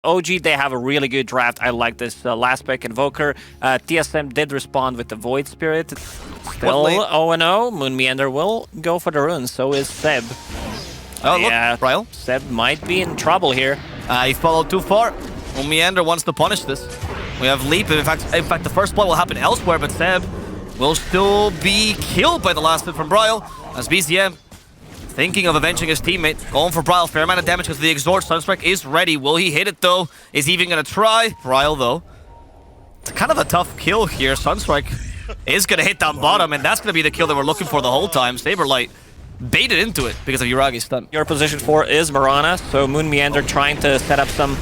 OG, they have a really good draft. I like this last pick Invoker. TSM did respond with the Void Spirit. Still 0-0. Moon Meander will go for the runes. So is Seb. Oh, yeah, look, Bryle. Seb might be in trouble here. He followed too far. Moon Meander wants to punish this. We have Leap. In fact, the first blood will happen elsewhere, but Seb will still be killed by the last hit from Bryle. As BZM thinking of avenging his teammate, going for Bryle. Fair amount of damage because the Exhort. Sunstrike is ready. Will he hit it though? Is he even going to try? Bryle though. It's kind of a tough kill here. Sunstrike is going to hit down bottom, and that's going to be the kill that we're looking for the whole time. Saberlight baited into it because of Yuragi's stun. Your position 4 is Mirana, so Moon Meander trying to set up some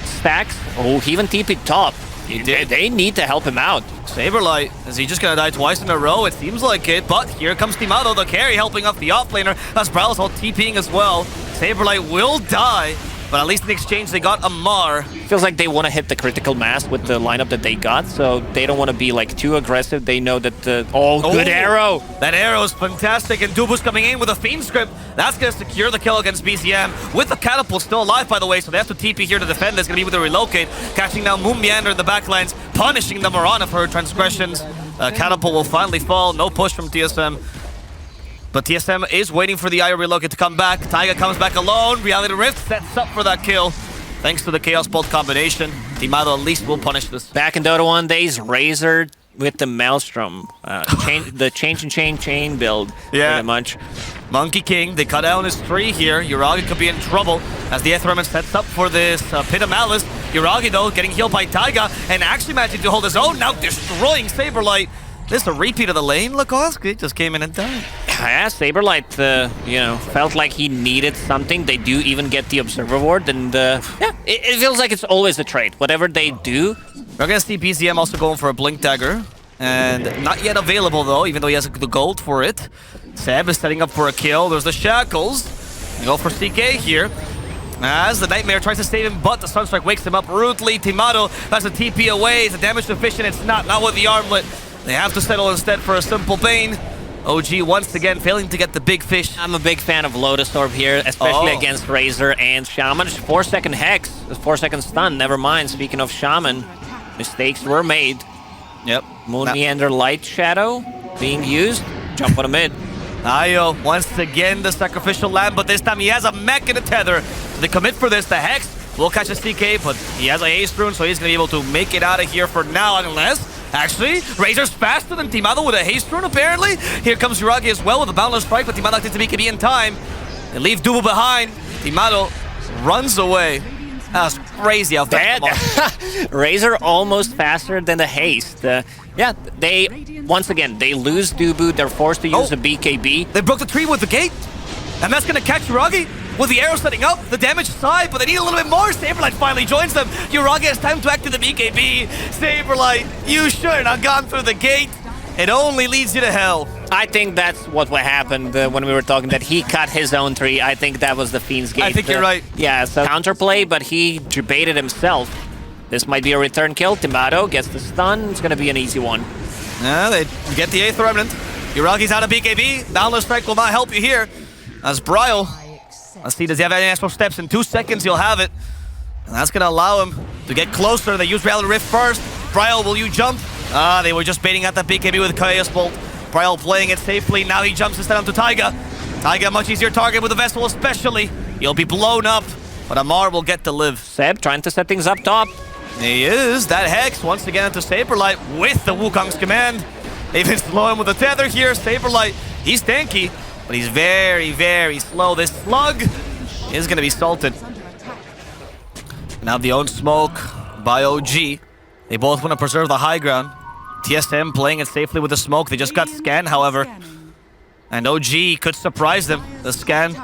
stacks. Oh, he even TP'd top. They need to help him out. Saberlight, is he just gonna die twice in a row? It seems like it, but here comes Timado, the carry, helping off the offlaner. As Bryle's all TPing as well. Saberlight will die, but at least in exchange they got a Mar. Feels like they want to hit the critical mass with the lineup that they got, so they don't want to be like too aggressive. They know that good arrow. That arrow is fantastic, and Dubu's coming in with a Fiend Script. That's gonna secure the kill against BZM. With the Catapult still alive, by the way, so they have to TP here to defend. It's gonna be able to relocate. Catching down Moon Meander in the backlines, punishing the Mirana for her transgressions. Catapult will finally fall. No push from TSM. But TSM is waiting for the Io relocate to come back. Taiga comes back alone. Reality Rift sets up for that kill. Thanks to the Chaos Bolt combination, Timado at least will punish this. Back in Dota 1 days, Razor with the Maelstrom. The change and chain build, pretty much. Monkey King, they cut down his tree here. Yuragi could be in trouble as the Aetherman sets up for this Pit of Malice. Yuragi, though, getting healed by Taiga and actually managing to hold his own, now destroying Saberlight. This is a repeat of the lane, Lacoste. He just came in and died. Yeah, Saberlight, felt like he needed something. They do even get the Observer Ward, and it feels like it's always a trade. Whatever they do. We're gonna see BZM also going for a Blink Dagger. And not yet available, though, even though he has the gold for it. Seb is setting up for a kill. There's the Shackles. They go for CK here. As the Nightmare tries to save him, but the Sunstrike wakes him up rudely. Timado has a TP away. Is the damage sufficient? It's not with the armlet. They have to settle instead for a simple Bane. OG once again failing to get the big fish. I'm a big fan of Lotus Orb here, especially against Razor and Shaman. 4-second Hex, 4-second stun, never mind. Speaking of Shaman, mistakes were made. Yep. Moon Meander Light Shadow being used. Jump on a mid. Io once again the sacrificial lamb, but this time he has a mech and a tether. So they commit for this. The Hex will catch a CK, but he has a haste rune, so he's going to be able to make it out of here for now, unless... Actually, Razor's faster than Timado with a haste rune, apparently. Here comes Yuragi as well with a Boundless Strike, but Timado gets to BKB in time. They leave Dubu behind. Timado runs away. That was crazy how fast. Razor almost faster than the haste. Once again, they lose Dubu. They're forced to use a BKB. They broke the tree with the gate. And that's going to catch Yuragi. With the arrow setting up, the damage aside, but they need a little bit more. Saberlight finally joins them. Yuragi has time to activate the BKB. Saberlight, you shouldn't have gone through the gate. It only leads you to hell. I think that's what happened when we were talking, that he cut his own tree. I think that was the Fiend's Gate. I think you're right. Yeah, so counterplay, but he baited himself. This might be a return kill. Timado gets the stun. It's going to be an easy one. They get the 8th Remnant. Yuragi's out of BKB. Boundless Strike will not help you here. As Bryle... Let's see, does he have any extra steps? In 2 seconds, he'll have it. And that's going to allow him to get closer. They use Reality Rift first. Bryle, will you jump? They were just baiting out that BKB with Chaos Bolt. Bryle playing it safely. Now he jumps instead onto Taiga. Taiga, much easier target with the Vessel especially. He'll be blown up, but Amar will get to live. Seb trying to set things up top. He is. That Hex once again into Saberlight with the Wukong's command. They've been slowing with the tether here. Saberlight, he's tanky. But he's very, very slow. This slug is going to be salted. Now the own smoke by OG. They both want to preserve the high ground. TSM playing it safely with the smoke. They just got scan, however. And OG could surprise them. The scan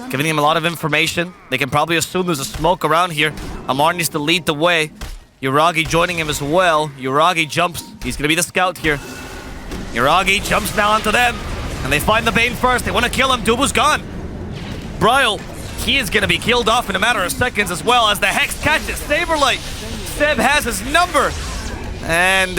giving him a lot of information. They can probably assume there's a smoke around here. Amar needs to lead the way. Yuragi joining him as well. Yuragi jumps. He's going to be the scout here. Yuragi jumps now onto them. And they find the Bane first. They want to kill him. Dubu's gone. Bryle, he is going to be killed off in a matter of seconds as well as the Hex catches Saberlight. Seb has his number. And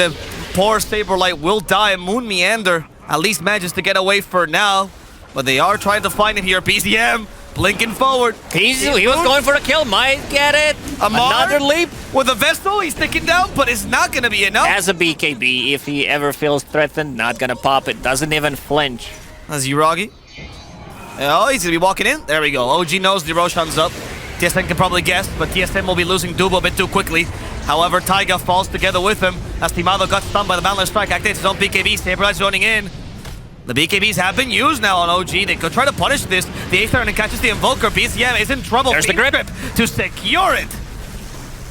poor Saberlight will die. Moon Meander at least manages to get away for now. But they are trying to find him here. BZM blinking forward. He was going for a kill, might get it. Amar Another leap. with a Vessel, he's sticking down, but it's not going to be enough. As a BKB, if he ever feels threatened, not gonna pop it. Doesn't even flinch. That's Uragi. Oh, he's going to be walking in. There we go. OG knows the Roshan's up. TSM can probably guess, but TSM will be losing Dubo a bit too quickly. However, Taiga falls together with him as Timado got stunned by the Boundless Strike, activates his own BKB. Saberlight's joining in. The BKBs have been used now on OG. They could try to punish this. The Ace Turn catches the Invoker. BCM is in trouble. There's the grip to secure it.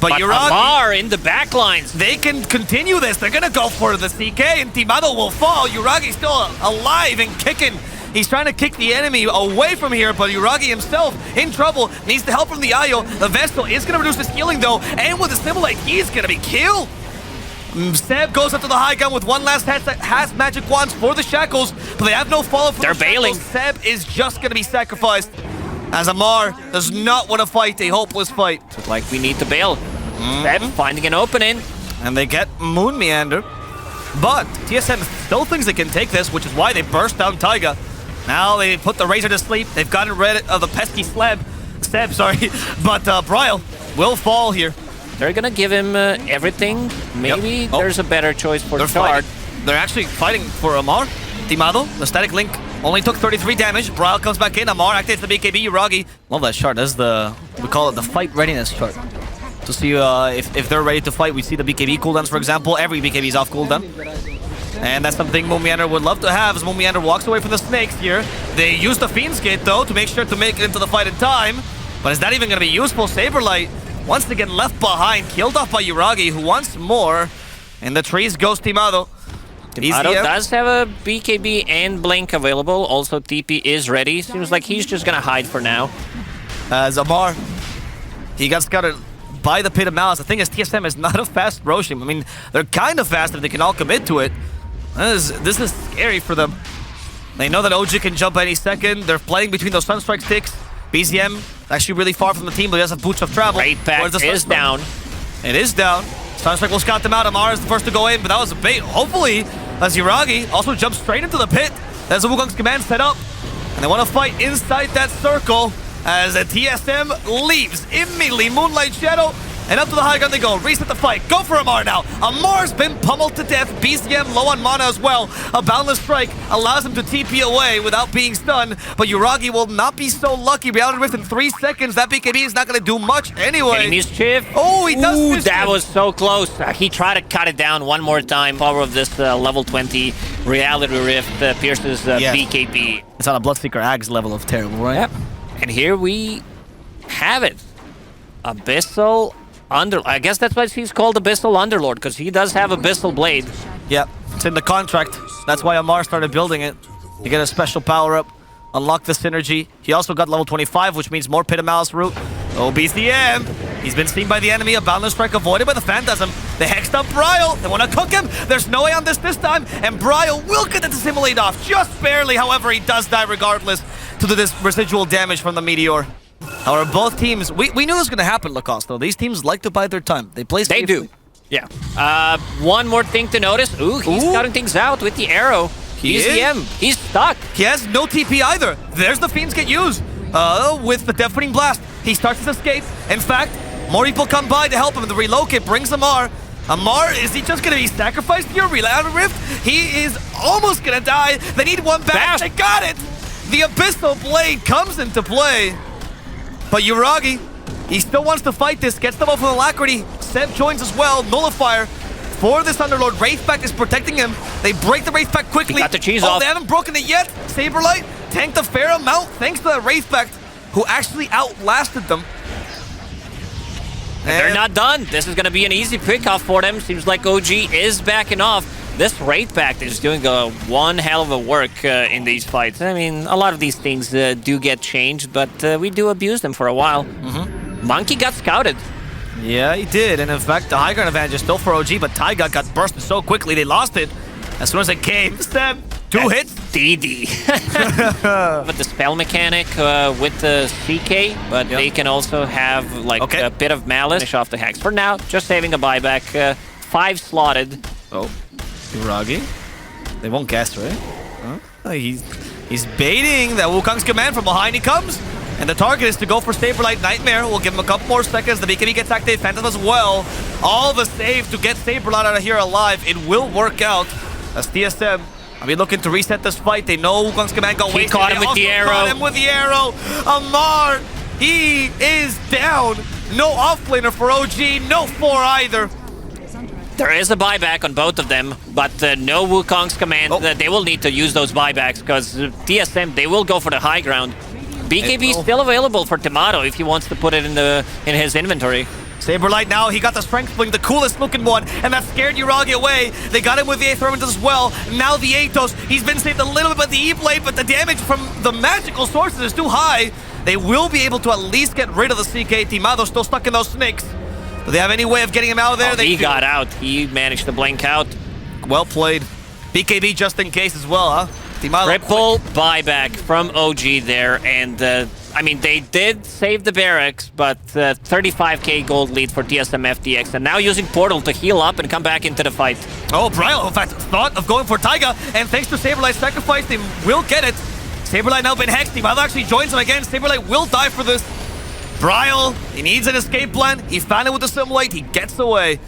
But Uragi, Amar in the backlines. they can continue this. They're going to go for the CK, and Timado will fall. Uragi's still alive and kicking. He's trying to kick the enemy away from here, but Uragi himself in trouble. Needs the help from the Ayo. The Vestal is going to reduce his healing, though, and with the Stimulate, he's going to be killed. Seb goes up to the high gun with one last has magic wands for the shackles, but they have no follow for They're bailing. Seb is just going to be sacrificed as Amar does not want to fight a hopeless fight. Looks like we need to bail. Seb finding an opening. And they get Moon Meander. But TSM still thinks they can take this, which is why they burst down Taiga. Now they put the Razor to sleep. They've gotten rid of the pesky Seb, but Bryle will fall here. They're gonna give him everything. Maybe Yep. Oh. there's a better choice for Chard. They're actually fighting for Amar. Timado, the static link, only took 33 damage. Bryle comes back in. Amar activates the BKB. Uragi. Love that chart. That's we call it the fight readiness chart. To see if they're ready to fight. We see the BKB cooldowns, for example. Every BKB is off cooldown. And that's something Moon Meander would love to have, as Moon Meander walks away from the snakes here. They use the Fiend's Gate, though, to make sure to make it into the fight in time. But is that even going to be useful? Saberlight, once again left behind, killed off by Uragi, who wants more. In the trees goes Timado. Timado does have a BKB and Blink available. Also, TP is ready. Seems like he's just gonna hide for now. As Amar, he got scouted by the Pit of Malice. The thing is, TSM is not a fast Roshan. I mean, they're kind of fast if they can all commit to it. This is scary for them. They know that OG can jump any second. They're playing between those Sunstrike sticks. BZM actually really far from the team, but he has a Boots of Travel. Right back is down. It is down. Sunstrike will scout them out. Amar is the first to go in, but that was a bait. Hopefully, as Uragi also jumps straight into the pit. There's a Wukong's command set up, and they want to fight inside that circle as a TSM leaves immediately. Moonlight Shadow, and up to the high ground they go. Reset the fight. Go for Amar now. Amar's been pummeled to death. BZM low on mana as well. A Boundless Strike allows him to TP away without being stunned, but Uragi will not be so lucky. Reality Rift in 3 seconds. That BKB is not going to do much anyway. Getting mischief. Oh, he does mischief. That was so close. He tried to cut it down one more time. Power of this level 20 Reality Rift pierces BKB. It's on a Bloodseeker Ags level of terrible, right? Yep. And here we have it. Abyssal I guess that's why he's called Abyssal Underlord, because he does have Abyssal Blade. Yep, it's in the contract. That's why Amar started building it. To get a special power-up, unlock the synergy. He also got level 25, which means more Pit of Malice route. Oh, BCM! He's been seen by the enemy. A Boundless Strike avoided by the Phantasm. They hexed up Bryle. They want to cook him. There's no way on this time. And Bryle will get the Dissimulate off. Just barely. However, he does die regardless to this residual damage from the Meteor. However, both teams... We knew this was going to happen, Lacoste, though. These teams like to bide their time. They play safely. They do. Yeah. One more thing to notice. He's cutting things out with the arrow. BZM. He's stuck. He has no TP either. There's the Fiends get used. With the Deafening Blast. He starts his escape. In fact, more people come by to help him. The reload kit brings Amar. Amar, is he just going to be sacrificed here? Reality Rift? He is almost going to die. They need one back. They got it. The Abyssal Blade comes into play. But Uragi, he still wants to fight this. Gets them off with Alacrity. Seb joins as well. Nullifier for this Underlord. Wraithback is protecting him. They break the Wraithback quickly. He got the cheese off. They haven't broken it yet. Saberlight tanked a fair amount thanks to that Wraithback, who actually outlasted them. And they're not done. This is going to be an easy pick-off for them. Seems like OG is backing off. This Wraithback is doing one hell of a work in these fights. I mean, a lot of these things do get changed, but we do abuse them for a while. Monkey got scouted. Yeah, he did. And in fact, the high ground advantage is still for OG, but Taiga got bursted so quickly they lost it. As soon as it came, Seb, 2 hits. DD. But the spell mechanic with the CK, but they can also have like a bit of malice. Finish off the hex. For now, just saving a buyback. 5 slotted. Oh, Uragi. They won't guess, right? Huh? He's baiting that Wukong's command. From behind he comes. And the target is to go for Saberlight Nightmare. We'll give him a couple more seconds. The BKB gets activated, Phantom as well. All the save to get Saberlight out of here alive. It will work out as TSM. I mean, looking to reset this fight. They know Wukong's command got wasted. He caught him with the arrow. Caught him with the arrow. Amar, he is down. No offlaner for OG, no 4 either. There is a buyback on both of them, but no Wukong's command. They will need to use those buybacks because TSM, they will go for the high ground. BKB is still available for Tomato if he wants to put it in his inventory. Saberlight now, he got the Strength Blink, the coolest looking one, and that scared Uragi away. They got him with the Aether Element as well. Now the Atos, he's been saved a little bit by the E-Blade, but the damage from the magical sources is too high. They will be able to at least get rid of the CK. Timado still stuck in those snakes. Do they have any way of getting him out of there? He got out. He managed to blink out. Well played. BKB just in case as well, huh? Triple buyback from OG there, and I mean, they did save the barracks, but 35k gold lead for TSM FTX, and now using Portal to heal up and come back into the fight. Oh, Bryle, in fact, thought of going for Taiga, and thanks to Saberlight's sacrifice, they will get it. Saberlight now been hexed. Timado actually joins him again. Saberlight will die for this. Bryle, he needs an escape plan. He found it with the Simulate. He gets away.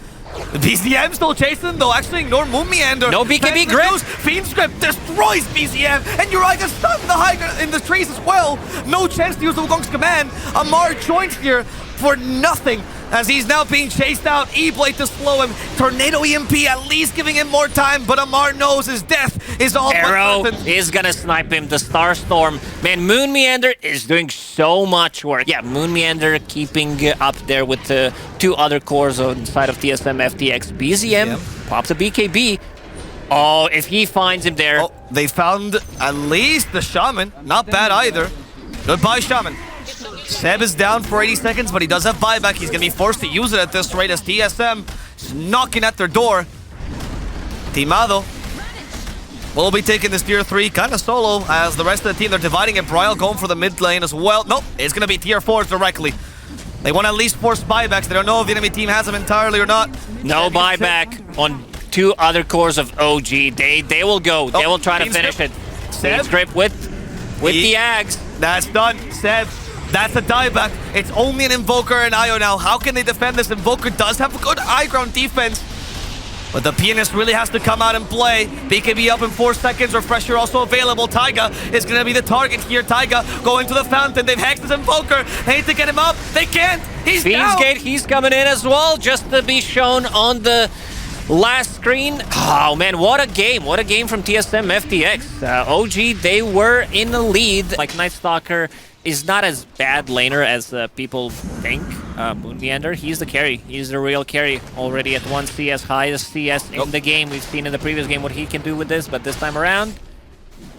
The BZM still chasing him, though. Actually ignore Moon Meander. No BKB grip. Fiend's Grip destroys BZM. And Uriah stunned in the trees as well. No chance to use the Wukong's command. Amar joins here for nothing as he's now being chased out. E-Blade to slow him. Tornado EMP at least giving him more time, but Amar knows his death is all Arrow is gonna snipe him. The Starstorm. Man, Moon Meander is doing so much work. Yeah, Moon Meander keeping up there with the 2 other cores on the side of TSM FTX. BZM pops a BKB. Oh, if he finds him there. Oh, they found at least the Shaman. Not bad either. Goodbye, Shaman. Seb is down for 80 seconds, but he does have buyback. He's going to be forced to use it at this rate as TSM is knocking at their door. Timado will be taking this tier 3 kind of solo as the rest of the team, they're dividing it. Bryle going for the mid lane as well. Nope, it's going to be tier 4s directly. They want to at least force buybacks. They don't know if the enemy team has them entirely or not. No buyback on 2 other cores of OG. They will go. They will try to finish it. Seb Grip with the Ags. That's done. Seb. That's a dieback. It's only an Invoker and Io now. How can they defend this? Invoker does have a good high ground defense. But the Pianist really has to come out and play. BKB up in 4 seconds. Refresher also available. Taiga is going to be the target here. Taiga going to the fountain. They've hacked his Invoker. They need to get him up. They can't. He's down. Gate, he's coming in as well, just to be shown on the last screen. Oh man, what a game. What a game from TSM FTX. OG, they were in the lead. Like Night Stalker is not as bad laner as people think. Moon Meander, he's the carry. He's the real carry. Already at 1 CS, highest CS in the game. We've seen in the previous game what he can do with this, but this time around,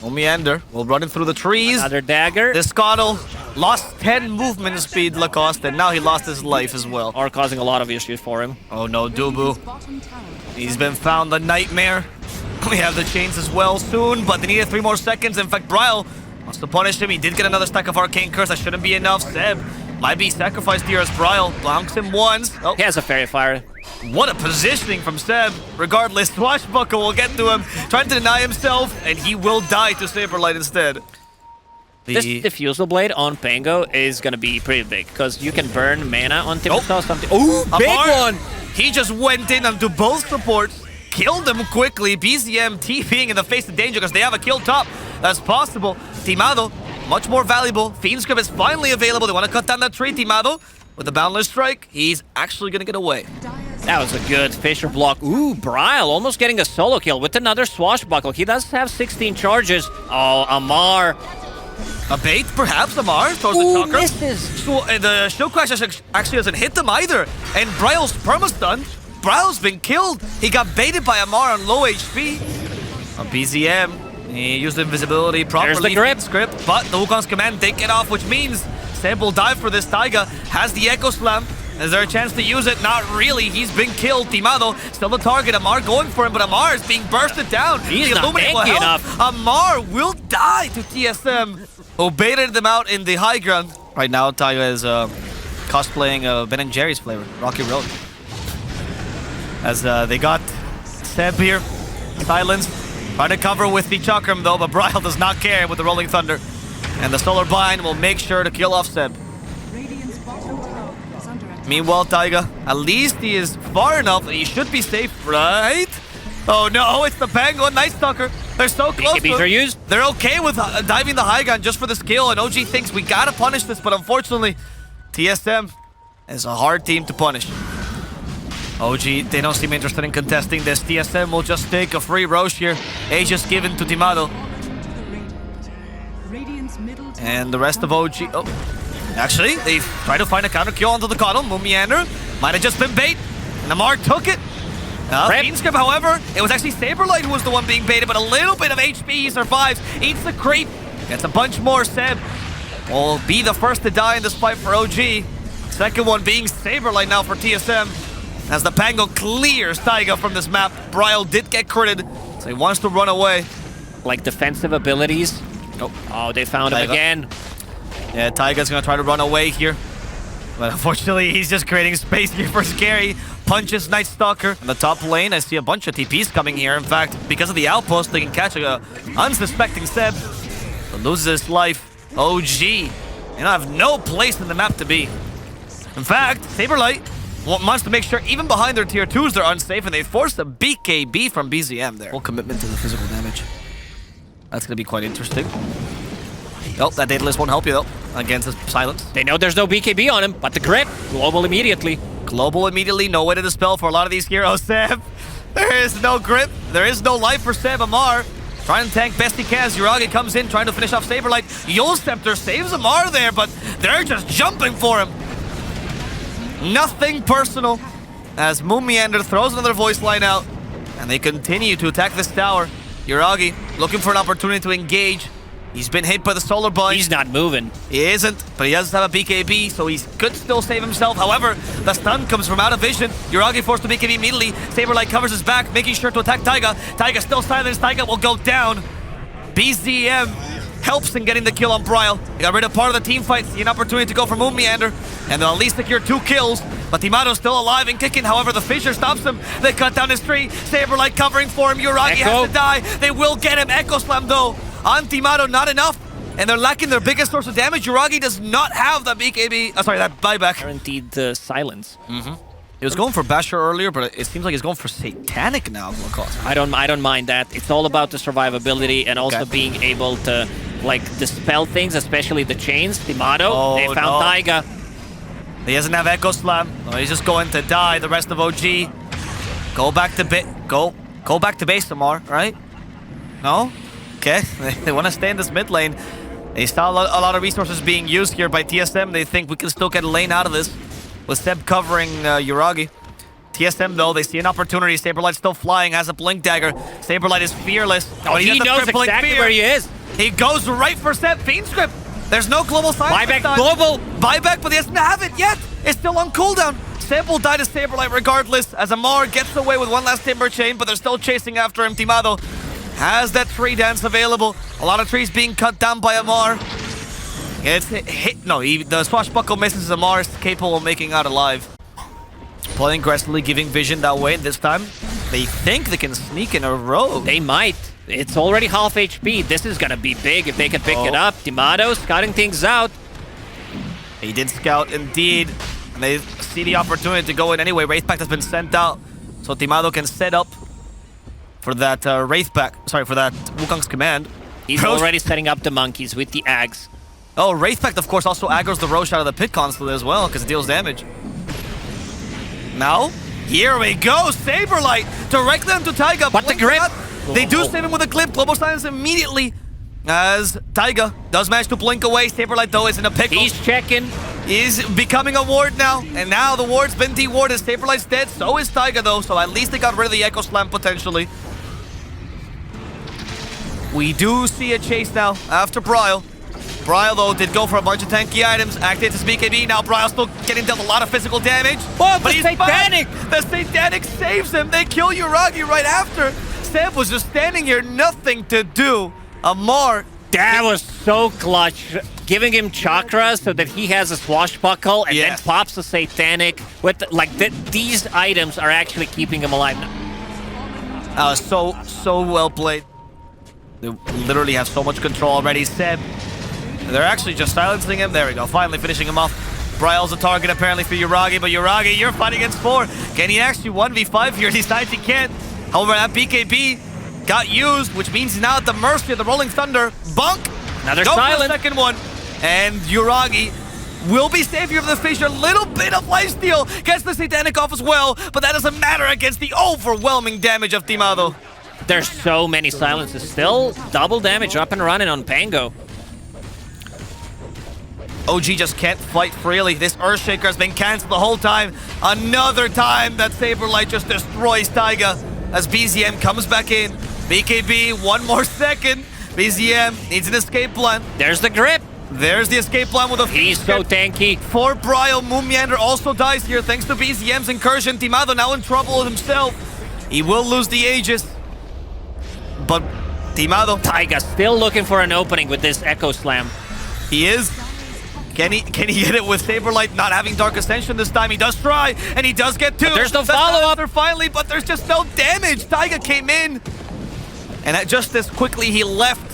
Moon Meander will run it through the trees. Another dagger. This Scottle lost 10 movement speed, Lacoste, and now he lost his life as well. Are causing a lot of issues for him. Oh no, Dubu. He's been found, the Nightmare. We have the chains as well soon, but they needed 3 more seconds. In fact, Bryle wants to punish him. He did get another stack of Arcane Curse. That shouldn't be enough. Seb might be sacrificed here as Bryle blanks him once. Oh. He has a Fairy Fire. What a positioning from Seb. Regardless, Swashbuckle will get to him, trying to deny himself, and he will die to Saberlight instead. This Diffusal Blade on Pango is going to be pretty big, because you can burn mana on Timbersaw. Oh, big one! He just went in onto both supports, killed them quickly. BZM TPing in the face of danger because they have a kill top. That's possible. Timado, much more valuable. Fiend's Grip is finally available. They want to cut down that tree. Timado with the Boundless Strike. He's actually going to get away. That was a good Fisher block. Ooh, Bryle almost getting a solo kill with another Swashbuckle. He does have 16 charges. Oh, Amar. A bait, perhaps. Amar throws the chakra. Misses. So, the Shield Crash actually doesn't hit them either. And Bryle's perma-stun. Bryle's been killed. He got baited by Amar on low HP. On BZM. He used invisibility properly. There's the grip. Script, but the Wukong's command didn't get off, which means Seb will dive for this. Taiga has the Echo Slam. Is there a chance to use it? Not really. He's been killed. Timado still the target. Amar going for him, but Amar is being bursted down. He's not tanky enough. Amar will die to TSM, who baited them out in the high ground. Right now, Taiga is cosplaying Ben & Jerry's flavor, Rocky Road. As they got Seb here, silence. Trying to cover with the Chakram though, but Bryle does not care with the Rolling Thunder. And the Solar Bind will make sure to kill off Seb. Meanwhile, Taiga, at least he is far enough that he should be safe, right? Oh no, it's the Pango and Night Stalker. They're so close to are used. They're okay with diving the high gun just for the skill, and OG thinks we gotta punish this, but unfortunately, TSM is a hard team to punish. OG, they don't seem interested in contesting this. TSM will just take a free Roche here. Aegis given to Timado. And the rest of OG... Oh, actually, they try to find a counter kill onto the Coddle. Meander might have just been bait. And Amar took it. Fiendscript, however, it was actually Saberlight who was the one being baited, but a little bit of HP, he survives. Eats the creep. Gets a bunch more. Seb will be the first to die in this fight for OG. Second one being Saberlight now for TSM. As the Pango clears Taiga from this map. Bryle did get critted, so he wants to run away. Like defensive abilities. Oh, they found him again. Yeah, Taiga's gonna try to run away here. But unfortunately, he's just creating space here for Scary. Punches Night Stalker. In the top lane, I see a bunch of TPs coming here. In fact, because of the outpost, they can catch a unsuspecting Seb. But loses his life. OG. And I have no place in the map to be. In fact, Saberlight wants to make sure even behind their tier 2s they're unsafe, and they force a BKB from BZM there. Full commitment to the physical damage. That's gonna be quite interesting. Oh, that Daedalus won't help you though against his silence. They know there's no BKB on him, but the grip, global immediately. Global immediately, no way to dispel for a lot of these heroes. Seb, there is no grip, there is no life for Seb. Amar trying to tank best he can as Yuragi comes in trying to finish off Saberlight. Yule Scepter saves Amar there, but they're just jumping for him. Nothing personal as Meander throws another voice line out, and they continue to attack this tower. Yuragi looking for an opportunity to engage. He's been hit by the Solar Bind. He's not moving. He isn't, but he does have a BKB, so he could still save himself. However, the stun comes from out of vision. Yuragi forced to BKB immediately. Saberlight covers his back, making sure to attack Taiga. Taiga still silenced. Taiga will go down. BZM helps in getting the kill on Bryle. He got rid of part of the team fight, see an opportunity to go for Meander, and they'll at least secure 2 kills. But Timado's still alive and kicking. However, the Fissure stops him. They cut down his tree. Saberlight covering for him. Yuragi has to die. They will get him. Echo Slam though on Timado, not enough. And they're lacking their biggest source of damage. Yuragi does not have that BKB. Sorry, that buyback. Guaranteed silence. He was going for Basher earlier, but it seems like he's going for Satanic now. Lacoste. I don't mind that. It's all about the survivability and also being able to like dispel things, especially the chains. Timado, they found Taiga. He doesn't have Echo Slam. Oh, he's just going to die. The rest of OG. Go back to go back to base, Amar, right? No? Okay. They want to stay in this mid lane. They saw a lot of resources being used here by TSM. They think we can still get a lane out of this with Seb covering Yuragi. TSM, though, they see an opportunity. Saberlight's still flying, has a Blink Dagger. Saberlight is fearless. Oh, he knows exactly where he is. He goes right for Seb. Fiendscript. There's no global silence. Buyback global. Buyback, but he doesn't have it yet. It's still on cooldown. Seb will die to Saberlight regardless, as Amar gets away with one last Timber Chain, but they're still chasing after him. Timado has that tree dance available. A lot of trees being cut down by Amar. It's hit. No, the swashbuckle misses. Amar is capable of making out alive. Playing aggressively, giving vision that way. This time, they think they can sneak in a row. They might. It's already half HP. This is gonna be big if they can pick it up. Timado scouting things out. He did scout indeed. And they see the opportunity to go in anyway. Wraith Pact has been sent out, so Timado can set up for that Wraith Pact. Sorry, for that Wukong's command. He's already setting up the monkeys with the Ags. Oh, Wraith Pact, of course, also aggroes the Roche out of the pit constantly as well, because it deals damage. Now, here we go. Saberlight directly onto Taiga. But the grip. They do save him with a clip. Global silence immediately as Taiga does manage to blink away. Saberlight, though, is in a pickle. He's checking. He's becoming a ward now. And now the ward's been dewarded. Saberlight's dead. So is Taiga, though. So at least they got rid of the Echo Slam, potentially. We do see a chase now after Bryle. Bryle, though, did go for a bunch of tanky items. Activates his BKB. Now Bryle's still getting dealt a lot of physical damage. Oh, but he's Satanic! The Satanic saves him. They kill Yuragi right after. Seb was just standing here, nothing to do. Amar. That was so clutch. Giving him chakra so that he has a swashbuckle and then pops a Satanic. With these items are actually keeping him alive now. So well played. They literally have so much control already. Seb They're actually just silencing him. There we go. Finally finishing him off. Bryle's a target apparently for Yuragi, but Yuragi, you're fighting against 4. Can he actually 1v5 here? He decides he can't. However, that BKB got used, which means he's now at the mercy of the Rolling Thunder. Bunk! Another Go silent. for the second one. And Yuragi will be savior of the fissure. Little bit of lifesteal. Gets the Satanic off as well, but that doesn't matter against the overwhelming damage of Timado. There's so many silences. Still double damage up and running on Pango. OG just can't fight freely. This Earthshaker has been cancelled the whole time. Another time that Saberlight just destroys Taiga as BZM comes back in. BKB, one more second. BZM needs an escape plan. There's the grip. There's the escape plan with a... He's so tanky. For Bryle, Moonmeander also dies here thanks to BZM's incursion. Timado now in trouble with himself. He will lose the Aegis. But Timado... Taiga still looking for an opening with this Echo Slam. He is. Can he get it with Saberlight not having Dark Ascension this time? He does try, and he does get 2. But there's no That's follow-up. another finally, but there's just no damage. Taiga came in, and just as quickly he left.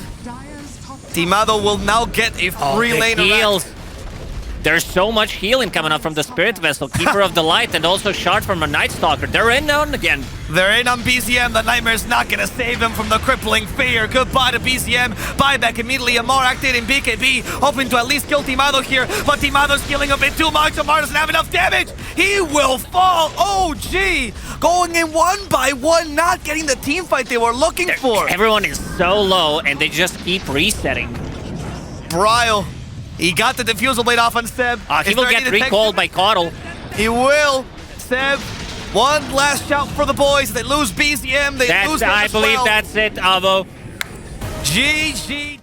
Timado will now get a free lane heals. There's so much healing coming up from the Spirit Vessel, Keeper of the Light, and also Shard from a Night Stalker. They're in on again. They're in on BZM. The Nightmare's not going to save him from the crippling fear. Goodbye to BZM. Buyback immediately. Amar activating BKB, hoping to at least kill Timado here. But Timado's healing a bit too much. Amar doesn't have enough damage. He will fall. OG going in 1 by 1, not getting the team fight they were looking for. Everyone is so low, and they just keep resetting. Bryle, he got the Diffusal Blade off on Seb. He will get recalled by Caudle. He will. Seb, one last shout for the boys. They lose BZM. They lose him I as believe well. that's it, Avo. GG.